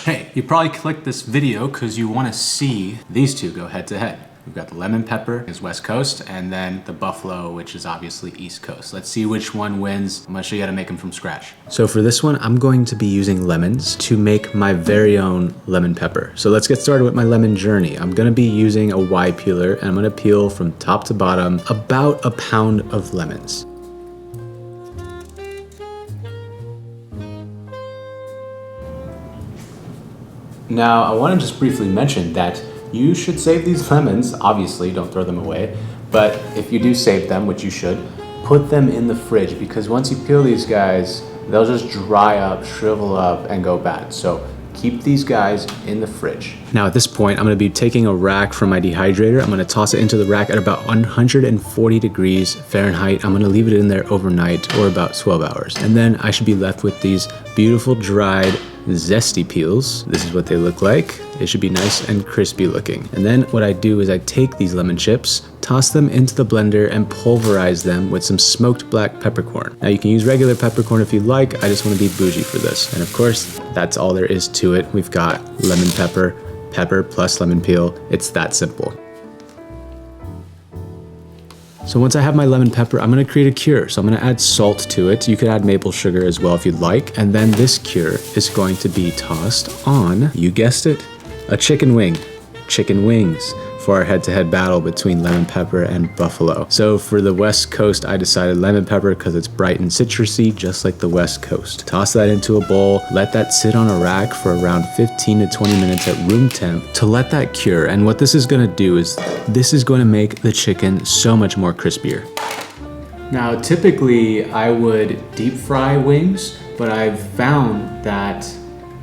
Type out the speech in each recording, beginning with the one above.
Hey, you probably clicked this video because you want to see these two go head to head. We've got the lemon pepper is West Coast, and then the buffalo, which is obviously East Coast. Let's see which one wins. I'm gonna show you how to make them from scratch. So for this one, I'm going to be using lemons to make my very own lemon pepper. So let's get started with my lemon journey. I'm gonna be using a Y peeler, and I'm gonna peel from top to bottom about a pound of lemons. Now, I want to just briefly mention that you should save these lemons. Obviously, don't throw them away. But if you do save them, which you should, put them in the fridge, because once you peel these guys, they'll just dry up, shrivel up, and go bad. So keep these guys in the fridge. Now at this point, I'm gonna be taking a rack from my dehydrator. I'm gonna toss it into the rack at about 140 degrees Fahrenheit. I'm gonna leave it in there overnight, or about 12 hours. And then I should be left with these beautiful dried zesty peels. This is what they look like. They should be nice and crispy looking. And then what I do is I take these lemon chips, toss them into the blender, and pulverize them with some smoked black peppercorn. Now you can use regular peppercorn if you like. I just want to be bougie for this. And of course, that's all there is to it. We've got lemon pepper, pepper plus lemon peel. It's that simple. So once I have my lemon pepper, I'm gonna create a cure. So I'm gonna add salt to it. You could add maple sugar as well if you'd like. And then this cure is going to be tossed on, you guessed it, a chicken wing. Chicken wings for our head-to-head battle between lemon pepper and buffalo. So for the West Coast, I decided lemon pepper because it's bright and citrusy, just like the West Coast. Toss that into a bowl, let that sit on a rack for around 15 to 20 minutes at room temp to let that cure. And what this is gonna do is, this is gonna make the chicken so much more crispier. Now, typically I would deep fry wings, but I've found that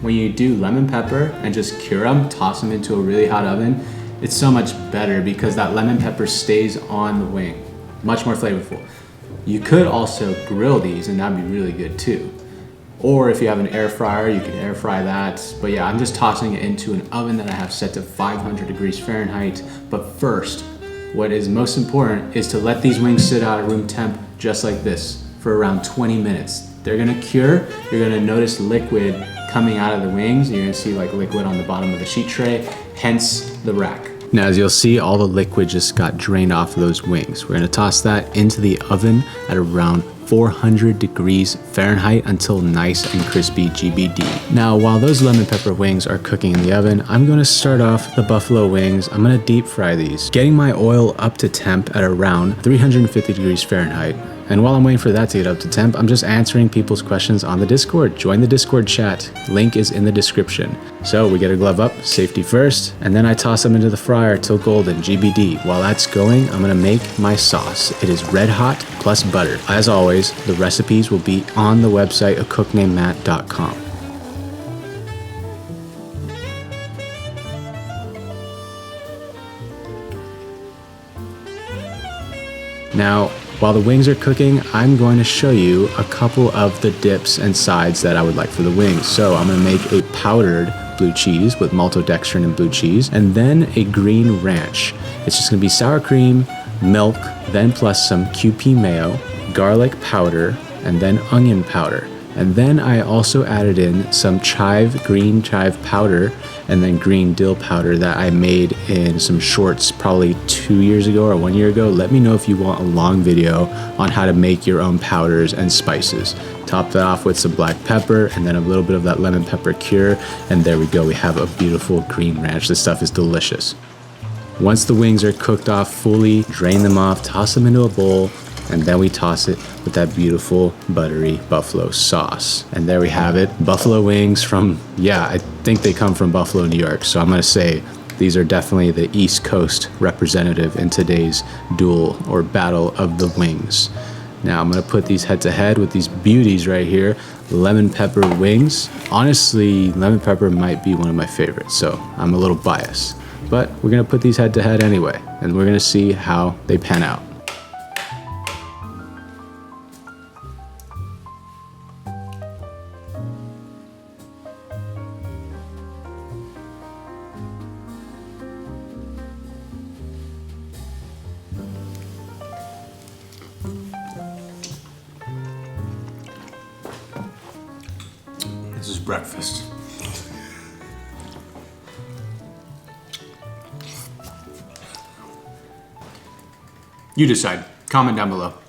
when you do lemon pepper and just cure them, toss them into a really hot oven, it's so much better because that lemon pepper stays on the wing. Much more flavorful. You could also grill these and that'd be really good too. Or if you have an air fryer, you can air fry that. But yeah, I'm just tossing it into an oven that I have set to 500 degrees Fahrenheit. But first, what is most important is to let these wings sit out at room temp just like this for around 20 minutes. They're gonna cure, you're gonna notice liquid coming out of the wings. You're gonna see like liquid on the bottom of the sheet tray, hence the rack. Now, as you'll see, all the liquid just got drained off of those wings. We're gonna toss that into the oven at around 400 degrees Fahrenheit until nice and crispy GBD. Now, while those lemon pepper wings are cooking in the oven, I'm gonna start off the buffalo wings. I'm gonna deep fry these, getting my oil up to temp at around 350 degrees Fahrenheit. And while I'm waiting for that to get up to temp, I'm just answering people's questions on the Discord. Join the Discord chat. Link is in the description. So we get a glove up, safety first, and then I toss them into the fryer till golden, GBD. While that's going, I'm gonna make my sauce. It is red hot plus butter. As always, the recipes will be on the website acooknamedMatt.com. Now, while the wings are cooking, I'm going to show you a couple of the dips and sides that I would like for the wings. So I'm gonna make a powdered blue cheese with maltodextrin and blue cheese, and then a green ranch. It's just gonna be sour cream, milk, then plus some QP mayo, garlic powder, and then onion powder. And then I also added in some green chive powder, and then green dill powder that I made in some shorts probably 2 years ago or 1 year ago. Let me know if you want a long video on how to make your own powders and spices. Top that off with some black pepper and then a little bit of that lemon pepper cure. And there we go, we have a beautiful green ranch. This stuff is delicious. Once the wings are cooked off fully, drain them off, toss them into a bowl, and then we toss it with that beautiful buttery buffalo sauce. And there we have it, buffalo wings from, yeah, I think they come from Buffalo, New York. So I'm gonna say these are definitely the East Coast representative in today's duel or battle of the wings. Now I'm gonna put these head to head with these beauties right here, lemon pepper wings. Honestly, lemon pepper might be one of my favorites, so I'm a little biased. But we're gonna put these head to head anyway, and we're gonna see how they pan out. This is breakfast. You decide. Comment down below.